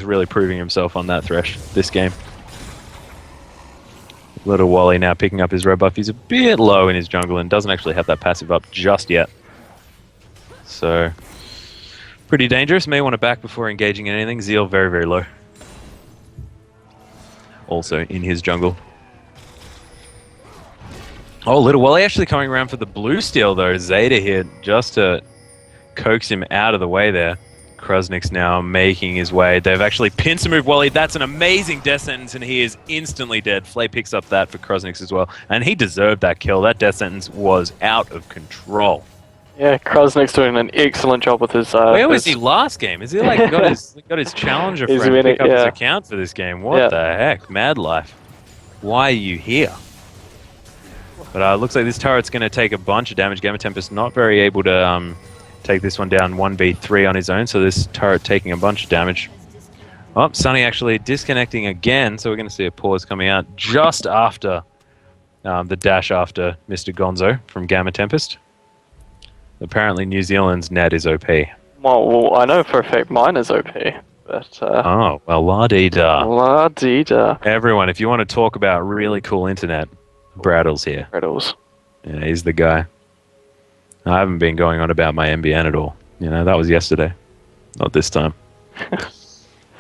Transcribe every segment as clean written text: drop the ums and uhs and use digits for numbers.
really proving himself on that Thresh this game. Little Wally now picking up his red buff. He's a bit low in his jungle and doesn't actually have that passive up just yet. So, pretty dangerous. May want to back before engaging in anything. Zeal very, very low. Also in his jungle. Oh, Little Wally actually coming around for the blue steal though. Zeta here just to coax him out of the way there. Kruznik's now making his way. They've actually pincer moved Wally. That's an amazing death sentence and he is instantly dead. Flay picks up that for Kruznik's as well. And he deserved that kill. That death sentence was out of control. Yeah, Kruznik's doing an excellent job with his... Where was he last game? Is he like got his challenger friend to pick up his account for this game? What the heck? Mad life. Why are you here? But looks like this turret's going to take a bunch of damage. Gamma Tempest not very able to take this one down 1v3 on his own, so this turret taking a bunch of damage. Oh, Sunny actually disconnecting again, so we're going to see a pause coming out just after the dash after Mr. Gonzo from Gamma Tempest. Apparently New Zealand's net is OP. Well, I know for a fact mine is OP, but... oh, well, la-dee-da. La-dee-da. Everyone, if you want to talk about really cool internet, Braddle's here. Braddles. Yeah, he's the guy. I haven't been going on about my MBN at all. You know, that was yesterday. Not this time.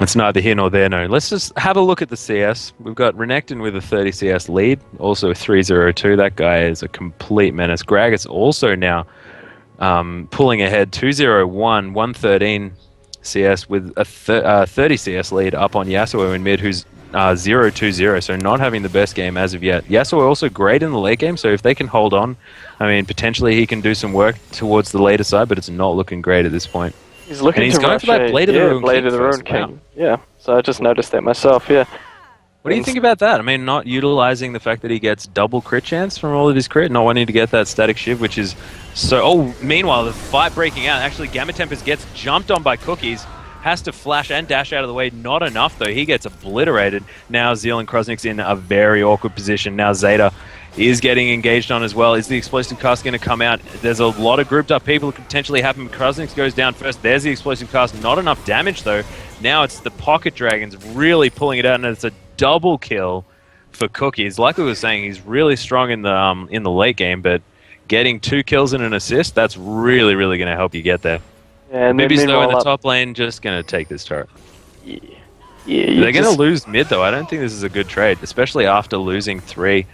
It's neither here nor there, no. Let's just have a look at the CS. We've got Renekton with a 30 CS lead, also a 302. That guy is a complete menace. Gragas also now pulling ahead 201, 113 CS with a 30 CS lead up on Yasuo in mid, who's 0-2-0, so not having the best game as of yet. Yasuo also great in the late game, so if they can hold on, I mean, potentially he can do some work towards the later side, but it's not looking great at this point. He's looking and he's going for that Blade of the Rune King. Wow. Yeah, so I just noticed that myself, yeah. What do you think about that? I mean, not utilizing the fact that he gets double crit chance from all of his crit, not wanting to get that static shiv, which is so... Oh, meanwhile, the fight breaking out. Actually, Gamma Tempest gets jumped on by Cookies. Has to flash and dash out of the way. Not enough, though. He gets obliterated. Now Zeal and Kruznik's in a very awkward position. Now Zeta is getting engaged on as well. Is the explosive cast going to come out? There's a lot of grouped up people that could potentially happen. Kruznik's goes down first. There's the explosive cast. Not enough damage, though. Now it's the Pocket Dragons really pulling it out, and it's a double kill for Cookies. Like we were saying, he's really strong in the late game, but getting 2 kills and an assist, that's really, really going to help you get there. Yeah, and maybe Snow in the top lane just going to take this turret. Yeah. They're going to lose mid, though. I don't think this is a good trade, especially after losing 3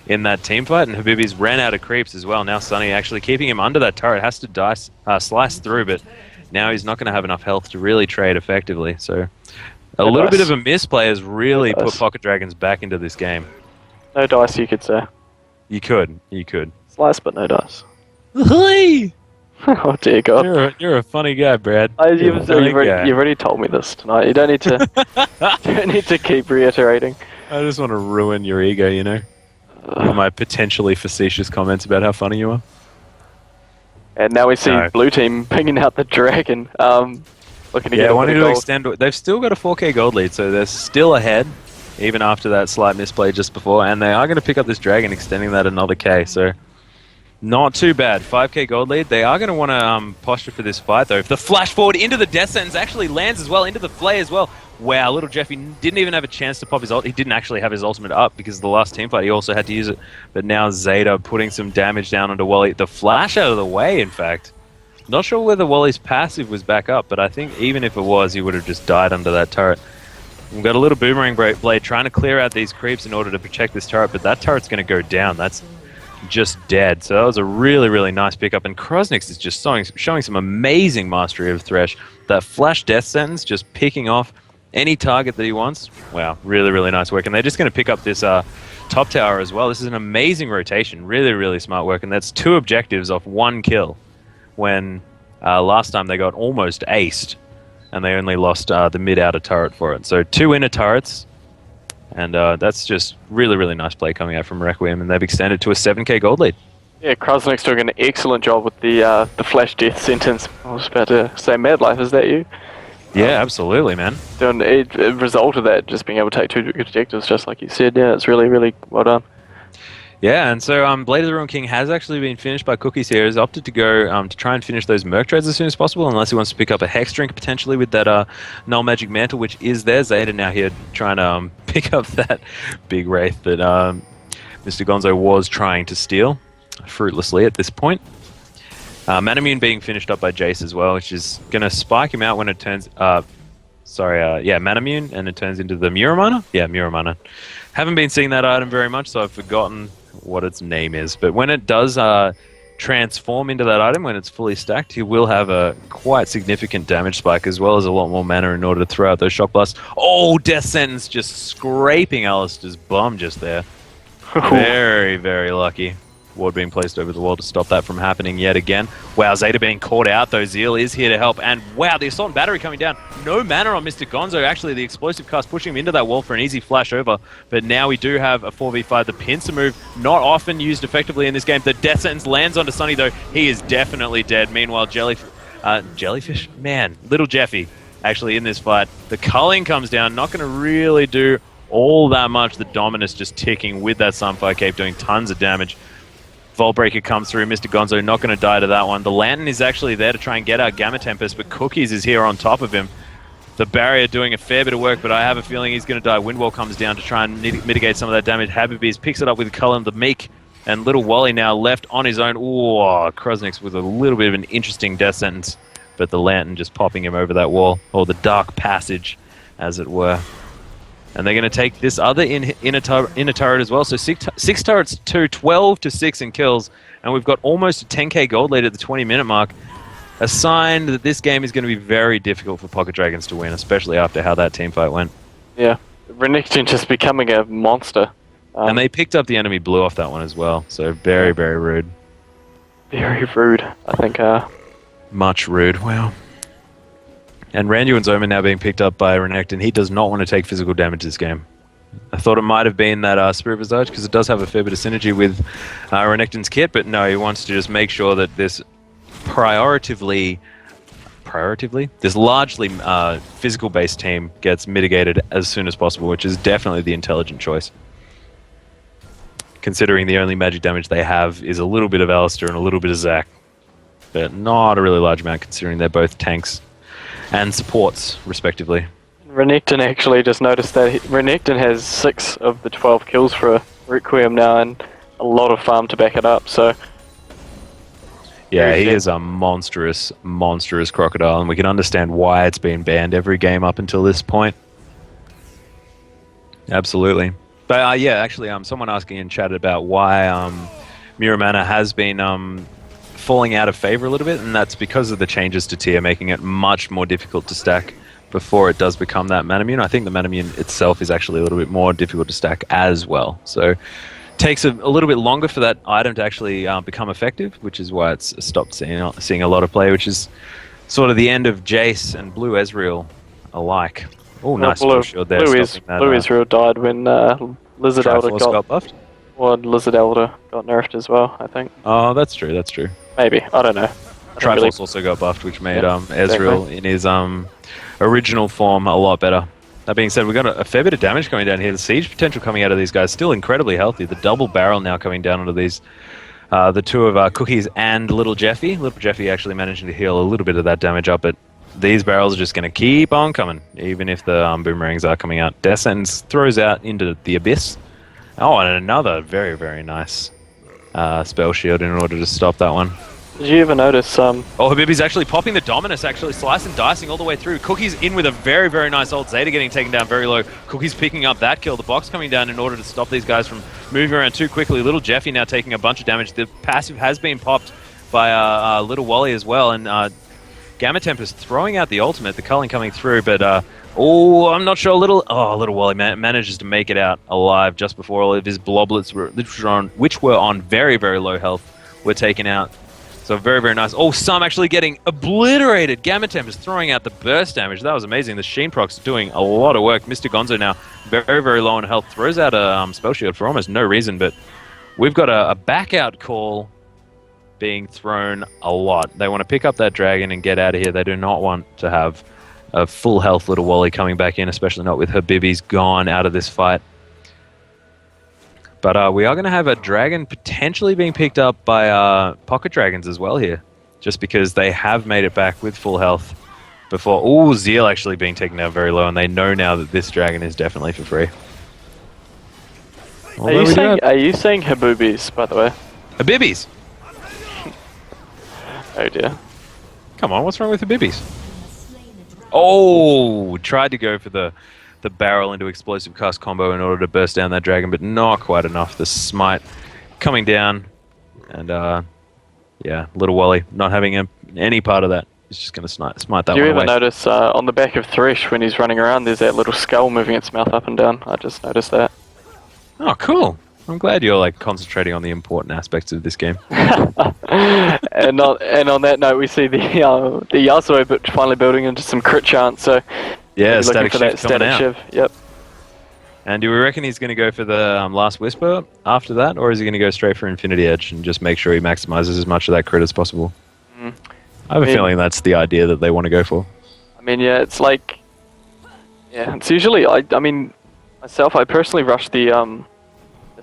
in that team fight. And Habibi's ran out of creeps as well. Now Sunny actually keeping him under that turret. Has to slice through, but now he's not going to have enough health to really trade effectively. So a little bit of a misplay has really put Pocket Dragons back into this game. No dice, you could say. You could. Slice, but no dice. Hey! Oh dear God! You're a funny guy, Brad. You've already told me this tonight. You don't need to. Don't need to keep reiterating. I just want to ruin your ego, you know, with my potentially facetious comments about how funny you are. And now we see Blue Team pinging out the dragon. Looking to get wanting to extend. They've still got a 4K gold lead, so they're still ahead, even after that slight misplay just before. And they are going to pick up this dragon, extending that another K. So. Not too bad. 5k gold lead. They are going to want to posture for this fight, though. If the flash forward into the death sentence actually lands as well, into the flay as well. Wow, little Jeffy didn't even have a chance to pop his ult. He didn't actually have his ultimate up because of the last team fight. He also had to use it. But now Zeta putting some damage down onto Wally. The flash out of the way, in fact. Not sure whether Wally's passive was back up, but I think even if it was, he would have just died under that turret. We've got a little boomerang blade trying to clear out these creeps in order to protect this turret, but that turret's going to go down. That's just dead. So that was a really, really nice pickup. And Kruznik's is just showing some amazing mastery of Thresh. That flash death sentence, just picking off any target that he wants. Wow, really, really nice work. And they're just going to pick up this top tower as well. This is an amazing rotation. Really, really smart work. And that's 2 objectives off 1 kill. When last time they got almost aced. And they only lost the mid-outer turret for it. So 2 inner turrets. And that's just really, really nice play coming out from Requiem, and they've extended to a 7k gold lead. Yeah, Kruznik's doing an excellent job with the flash death sentence. I was about to say Mad Life, is that you? Yeah, absolutely, man. Doing a result of that, just being able to take 2 objectives, just like you said. Yeah, it's really, really well done. Yeah, and so Blade of the Ruin King has actually been finished by Cookies here. Has opted to go to try and finish those Merc trades as soon as possible, unless he wants to pick up a Hex Drink potentially with that Null Magic Mantle, which is there. Zeta now here trying to pick up that big Wraith that Mr. Gonzo was trying to steal, fruitlessly at this point. Manamune being finished up by Jace as well, which is going to spike him out when it turns... Manamune, and it turns into the Muramana? Yeah, Muramana. Haven't been seeing that item very much, so I've forgotten what its name is. But when it does transform into that item, when it's fully stacked, he will have a quite significant damage spike, as well as a lot more mana in order to throw out those shock blasts. Oh, Death Sentence just scraping Alistair's bum just there. Very, very lucky. Ward being placed over the wall to stop that from happening yet again. Wow, Zeta being caught out though. Zeal is here to help. And wow, the Assault and Battery coming down. No mana on Mr. Gonzo. Actually, the Explosive Cast pushing him into that wall for an easy flash over. But now we do have a 4v5. The pincer move, not often used effectively in this game. The Death Sentence lands onto Sunny though. He is definitely dead. Meanwhile, Jellyfish? Man, little Jeffy actually in this fight. The culling comes down. Not going to really do all that much. The Dominus just ticking with that Sunfire Cape, doing tons of damage. Vault Breaker comes through. Mr. Gonzo not going to die to that one. The Lantern is actually there to try and get out Gamma Tempest, but Cookies is here on top of him. The Barrier doing a fair bit of work, but I have a feeling he's going to die. Windwall comes down to try and mitigate some of that damage. Habibi's picks it up with Cullen, the Meek, and Little Wally now left on his own. Ooh, Krosniks with a little bit of an interesting death sentence, but the Lantern just popping him over that wall, or the Dark Passage, as it were. And they're going to take this other inner turret as well. So six turrets to 12 to 6 in kills. And we've got almost a 10k gold lead at the 20-minute mark. A sign that this game is going to be very difficult for Pocket Dragons to win, especially after how that team fight went. Yeah, Renekton just becoming a monster. And they picked up the enemy blue off that one as well. So very, very rude. Very rude, I think. Much rude. Wow. And Randuin's Omen now being picked up by Renekton. He does not want to take physical damage this game. I thought it might have been that Spirit Visage, because it does have a fair bit of synergy with Renekton's kit, but no, he wants to just make sure that this this largely physical-based team gets mitigated as soon as possible, which is definitely the intelligent choice. Considering the only magic damage they have is a little bit of Alistair and a little bit of Zac. But not a really large amount, considering they're both tanks and supports, respectively. Renekton actually just noticed that Renekton has 6 of the 12 kills for Requiem now, and a lot of farm to back it up, so... Yeah, he is a monstrous, monstrous crocodile, and we can understand why it's been banned every game up until this point. Absolutely. But yeah, actually, someone asking in chat about why Muramana has been falling out of favor a little bit, and that's because of the changes to tier, making it much more difficult to stack before it does become that Manamune. I think the Manamune itself is actually a little bit more difficult to stack as well. So takes a little bit longer for that item to actually become effective, which is why it's stopped seeing a lot of play, which is sort of the end of Jace and Blue Ezreal alike. Oh, nice Blue shield there. Blue Ezreal died when Lizard Elder got buffed. Well, Lizard Elder got nerfed as well, I think. Oh, that's true, that's true. Maybe, I don't know. Triforce also got buffed, which made Ezreal in his original form a lot better. That being said, we've got a fair bit of damage coming down here. The siege potential coming out of these guys still incredibly healthy. The double barrel now coming down onto these, the two of Cookies and Little Jeffy. Little Jeffy actually managing to heal a little bit of that damage up, but these barrels are just going to keep on coming, even if the boomerangs are coming out. Death Sentence throws out into the abyss. Oh, and another very, very nice spell shield in order to stop that one. Did you ever notice... Oh, Habibi's actually popping the Dominus, actually slicing, dicing all the way through. Cookie's in with a very, very nice ult. Zeta getting taken down very low. Cookie's picking up that kill. The box coming down in order to stop these guys from moving around too quickly. Little Jeffy now taking a bunch of damage. The passive has been popped by Little Wally as well. And Gamma Tempest throwing out the ultimate. The culling coming through, but... I'm not sure. Little Wally manages to make it out alive just before all of his bloblets, which were on very, very low health, were taken out. So very, very nice. Oh, Sam actually getting obliterated. Gamma Tempest throwing out the burst damage. That was amazing. The Sheen procs doing a lot of work. Mr. Gonzo now very, very low on health. Throws out a spell shield for almost no reason, but we've got a back out call being thrown a lot. They want to pick up that dragon and get out of here. They do not want to have a full health Little Wally coming back in, especially not with her bibbies gone out of this fight. But we are going to have a dragon potentially being picked up by pocket dragons as well here, just because they have made it back with full health before. Oh, Zeal actually being taken down very low, and they know now that this dragon is definitely for free. Are you saying Habubis, by the way? Habibis! Oh dear. Come on, what's wrong with Habibis? Oh, tried to go for the barrel into explosive cast combo in order to burst down that dragon, but not quite enough. The smite coming down, and yeah, little Wally not having any part of that. He's just going to smite that one away. Do you ever notice on the back of Thresh when he's running around, there's that little skull moving its mouth up and down? I just noticed that. Oh, cool. I'm glad you're like concentrating on the important aspects of this game. and on that note, we see the Yasuo finally building into some crit chance. So yeah, static shiv. Yep. And do we reckon he's going to go for the last whisper after that, or is he going to go straight for Infinity Edge and just make sure he maximizes as much of that crit as possible? I have a feeling that's the idea that they want to go for. I mean, yeah, it's like, yeah, it's usually I mean, myself, I personally rush the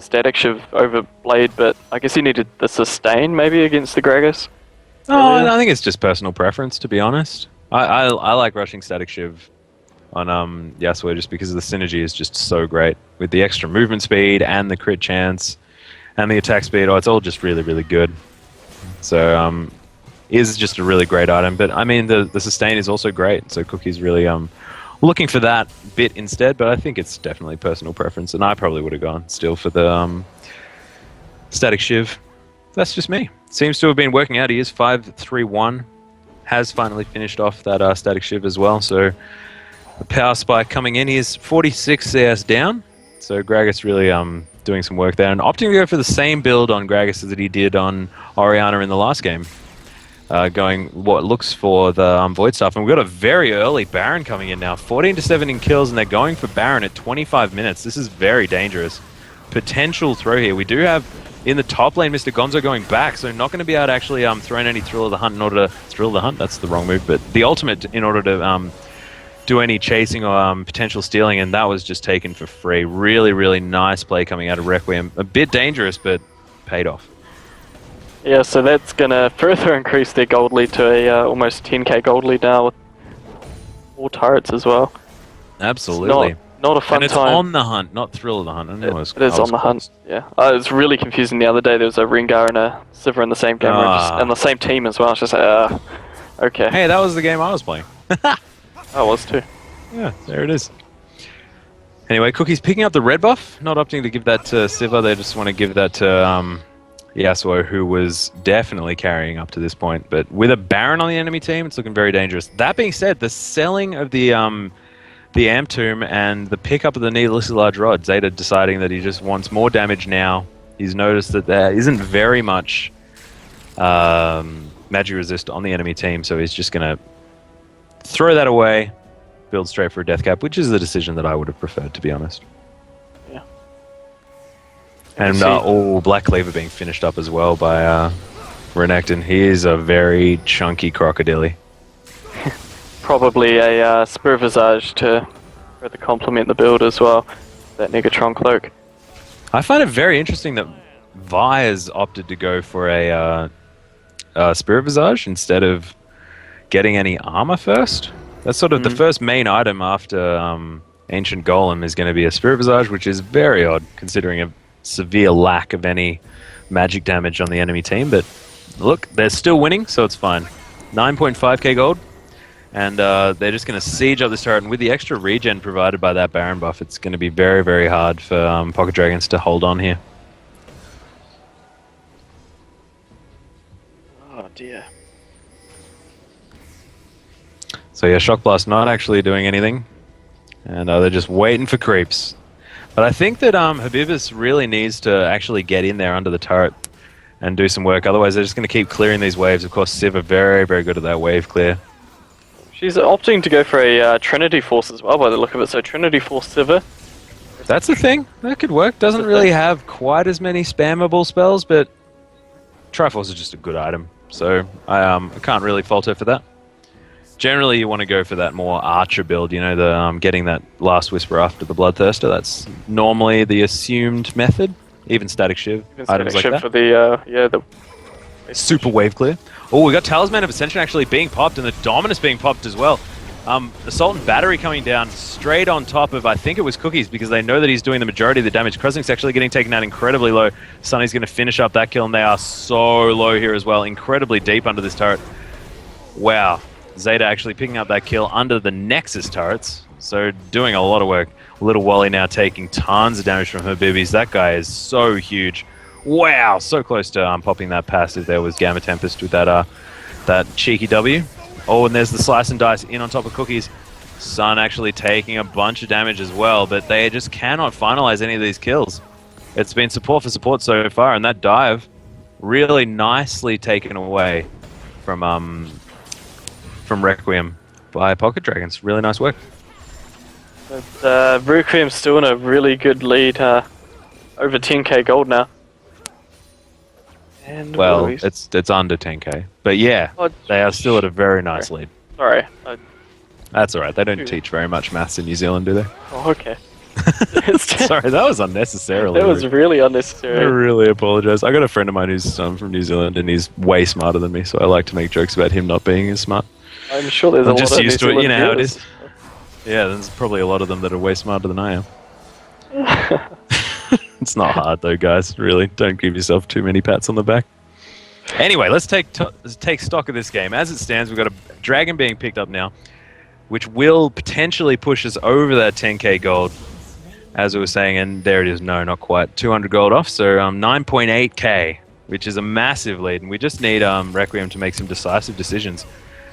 static shiv over Blade, but I guess he needed the sustain maybe against the Gragas. Oh, I think it's just personal preference, to be honest. I like rushing static shiv on Yasuo just because the synergy is just so great with the extra movement speed and the crit chance and the attack speed. Oh, it's all just really, really good. So is just a really great item. But I mean, the sustain is also great. So Cookie's really looking for that bit instead. But I think it's definitely personal preference, and I probably would have gone still for the static shiv. That's just me. Seems to have been working out. He is 5-3-1. Has finally finished off that static shiv as well. So the power spike coming in. He is 46 CS down. So Gragas really doing some work there and opting to go for the same build on Gragas that he did on Orianna in the last game. Going what looks for the Void Staff, and we've got a very early Baron coming in now. 14-7 in kills, and they're going for Baron at 25 minutes. This is very dangerous. Potential throw here. We do have in the top lane Mr. Gonzo going back, so not going to be able to actually throw in any Thrill of the Hunt in order to Thrill of the Hunt. That's the wrong move, but the ultimate in order to do any chasing or potential stealing, and that was just taken for free. Really, really nice play coming out of Requiem. A bit dangerous, but paid off. Yeah, so that's going to further increase their gold lead to a almost 10k gold lead now with all turrets as well. Absolutely. Not a fun time. And it's on the hunt, not Thrill of the Hunt. It is on the hunt, yeah. It was really confusing the other day. There was a Rengar and a Sivir in the same game, and the same team as well. It's just like, okay. Hey, that was the game I was playing. I was too. Yeah, there it is. Anyway, Cookie's picking up the red buff, not opting to give that to Sivir. They just want to give that to Yasuo, who was definitely carrying up to this point. But with a Baron on the enemy team, it's looking very dangerous. That being said, the selling of the Amp Tomb and the pickup of the needlessly large rod, Zeta deciding that he just wants more damage now. He's noticed that there isn't very much magic resist on the enemy team, so he's just going to throw that away, build straight for a death cap, which is the decision that I would have preferred, to be honest. Yeah. And Black Cleaver being finished up as well by Renekton. He is a very chunky crocodile. Probably a Spirit Visage to further complement the build as well. That Negatron cloak. I find it very interesting that Vi has opted to go for a Spirit Visage instead of getting any armor first. That's sort of the first main item after Ancient Golem is going to be a Spirit Visage, which is very odd considering a severe lack of any magic damage on the enemy team. But look, they're still winning, so it's fine. 9.5k gold. And they're just going to siege up this turret, and with the extra regen provided by that Baron buff, it's going to be very, very hard for Pocket Dragons to hold on here. Oh dear. So yeah, Shock Blast not actually doing anything, and they're just waiting for creeps. But I think that Habibus really needs to actually get in there under the turret and do some work, otherwise they're just going to keep clearing these waves. Of course, Civ are very, very good at that wave clear. She's opting to go for a Trinity Force as well by the look of it, so Trinity Force Sivir. That's the thing. That could work. Doesn't really have quite as many spammable spells, but Triforce is just a good item, so I can't really fault her for that. Generally, you want to go for that more Archer build, you know, the getting that last Whisper after the Bloodthirster. That's normally the assumed method. Even static shiv, Even items static like shiv that. for the yeah the Super wave clear. Oh, we got Talisman of Ascension actually being popped, and the Dominus being popped as well. Assault and Battery coming down straight on top of, I think it was Cookies, because they know that he's doing the majority of the damage. Kruznik's actually getting taken out incredibly low. Sunny's going to finish up that kill, and they are so low here as well. Incredibly deep under this turret. Wow. Zeta actually picking up that kill under the Nexus turrets. So doing a lot of work. Little Wally now taking tons of damage from her bibbies. That guy is so huge. Wow, so close to popping that passive there was Gamma Tempest with that cheeky W. Oh, and there's the Slice and Dice in on top of Cookies. Sun actually taking a bunch of damage as well, but they just cannot finalize any of these kills. It's been support for support so far, and that dive really nicely taken away from Requiem by Pocket Dragons. Really nice work. But Requiem's still in a really good lead, over 10k gold now. And Well, it's under 10k, but yeah, they are still at a very nice lead. Sorry. That's alright, they don't teach very much maths in New Zealand, do they? Oh, okay. Sorry, that was unnecessarily That was rude. really I unnecessary. really apologize. I got a friend of mine who's from New Zealand, and he's way smarter than me, so I like to make jokes about him not being as smart. I'm sure there's I'm a lot just of used New to it, you Zealand know how it viewers. is. Yeah, there's probably a lot of them that are way smarter than I am. It's not hard though, guys. Really, don't give yourself too many pats on the back. Anyway, let's take stock of this game. As it stands, we've got a dragon being picked up now, which will potentially push us over that 10k gold, as we were saying, and there it is. No, not quite. 200 gold off, so 9.8k, which is a massive lead, and we just need Requiem to make some decisive decisions.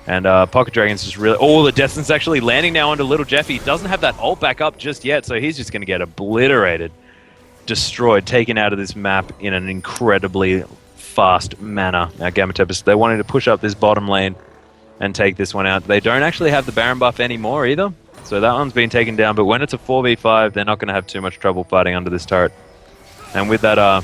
And Pocket Dragon's just really... Oh, the Destin's actually landing now onto Little Jeffy. Doesn't have that ult back up just yet, so he's just going to get obliterated, destroyed, taken out of this map in an incredibly fast manner. Now, Gamma Tempest, they wanted to push up this bottom lane and take this one out. They don't actually have the Baron buff anymore either, so that one's been taken down. But when it's a 4v5, they're not going to have too much trouble fighting under this turret. And with that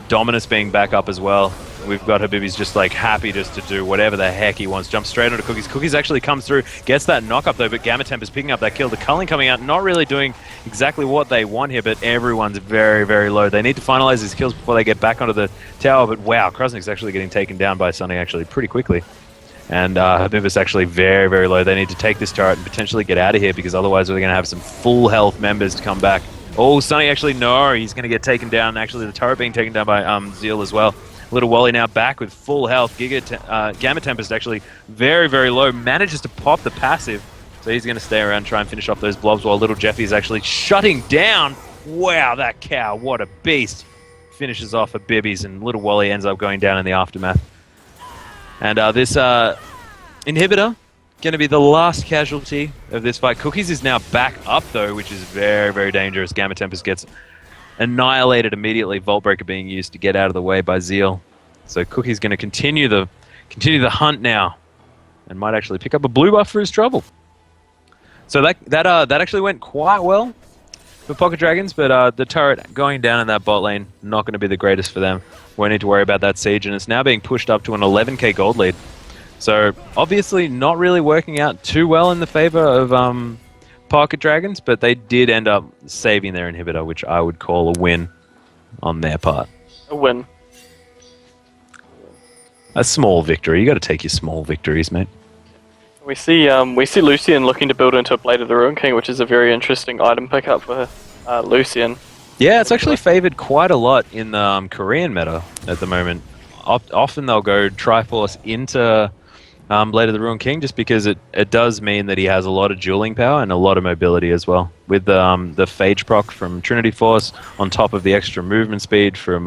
Dominus being back up as well, we've got Habibis just like happy just to do whatever the heck he wants. Jump straight onto Cookies. Cookies actually comes through, gets that knock up though, but Gamma Temp is picking up that kill. The culling coming out, not really doing exactly what they want here, but everyone's very, very low. They need to finalize these kills before they get back onto the tower, but wow, Kruznik's actually getting taken down by Sunny actually pretty quickly. And Habibis actually very, very low. They need to take this turret and potentially get out of here, because otherwise we're going to have some full health members to come back. Oh, Sunny actually, no, he's going to get taken down. Actually, the turret being taken down by Zeal as well. Little Wally now back with full health. Gamma Tempest actually very, very low. Manages to pop the passive. So he's going to stay around and try and finish off those blobs while Little Jeffy is actually shutting down. Wow, that cow, what a beast. Finishes off a Bibbies, and Little Wally ends up going down in the aftermath. And this inhibitor, going to be the last casualty of this fight. Cookies is now back up though, which is very, very dangerous. Gamma Tempest gets annihilated immediately. Vault Breaker being used to get out of the way by Zeal. So Cookie's going to continue the hunt now, and might actually pick up a blue buff for his trouble. So that actually went quite well for Pocket Dragons, but the turret going down in that bot lane, not going to be the greatest for them. Won't need to worry about that siege, and it's now being pushed up to an 11k gold lead. So obviously not really working out too well in the favor of Pocket Dragons, but they did end up saving their inhibitor, which I would call a win on their part. A win. A small victory. You got to take your small victories, mate. We see Lucian looking to build into a Blade of the Ruin King, which is a very interesting item pickup for Lucian. Yeah, it's actually favored quite a lot in the Korean meta at the moment. Often they'll go Triforce into Blade of the Ruin King, just because it does mean that he has a lot of dueling power and a lot of mobility as well. With the Phage proc from Trinity Force on top of the extra movement speed from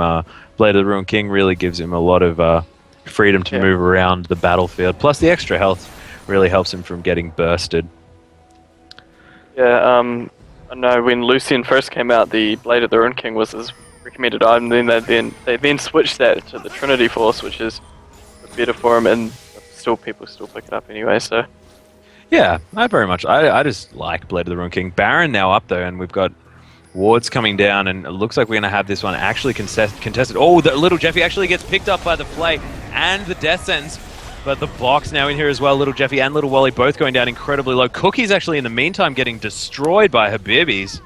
Blade of the Ruin King really gives him a lot of freedom to move around the battlefield. Plus the extra health really helps him from getting bursted. Yeah, I know when Lucian first came out, the Blade of the Ruin King was his recommended item. They then switched that to the Trinity Force, which is better for him, and people still pick it up anyway. So yeah, I just like Blade of the Ruin King. Baron now up there, and we've got wards coming down, and it looks like we're going to have this one actually contested. Oh, the Little Jeffy actually gets picked up by the Flay and the Death Sentence. But the box now in here as well. Little Jeffy and Little Wally both going down incredibly low. Cookie's actually in the meantime getting destroyed by Habibis.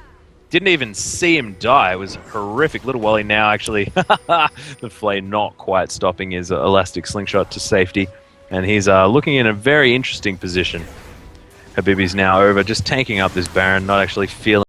Didn't even see him die. It was horrific. Little Wally now actually, the Flay not quite stopping his elastic slingshot to safety. And he's looking in a very interesting position. Habibi's now over, just tanking up this Baron, not actually feeling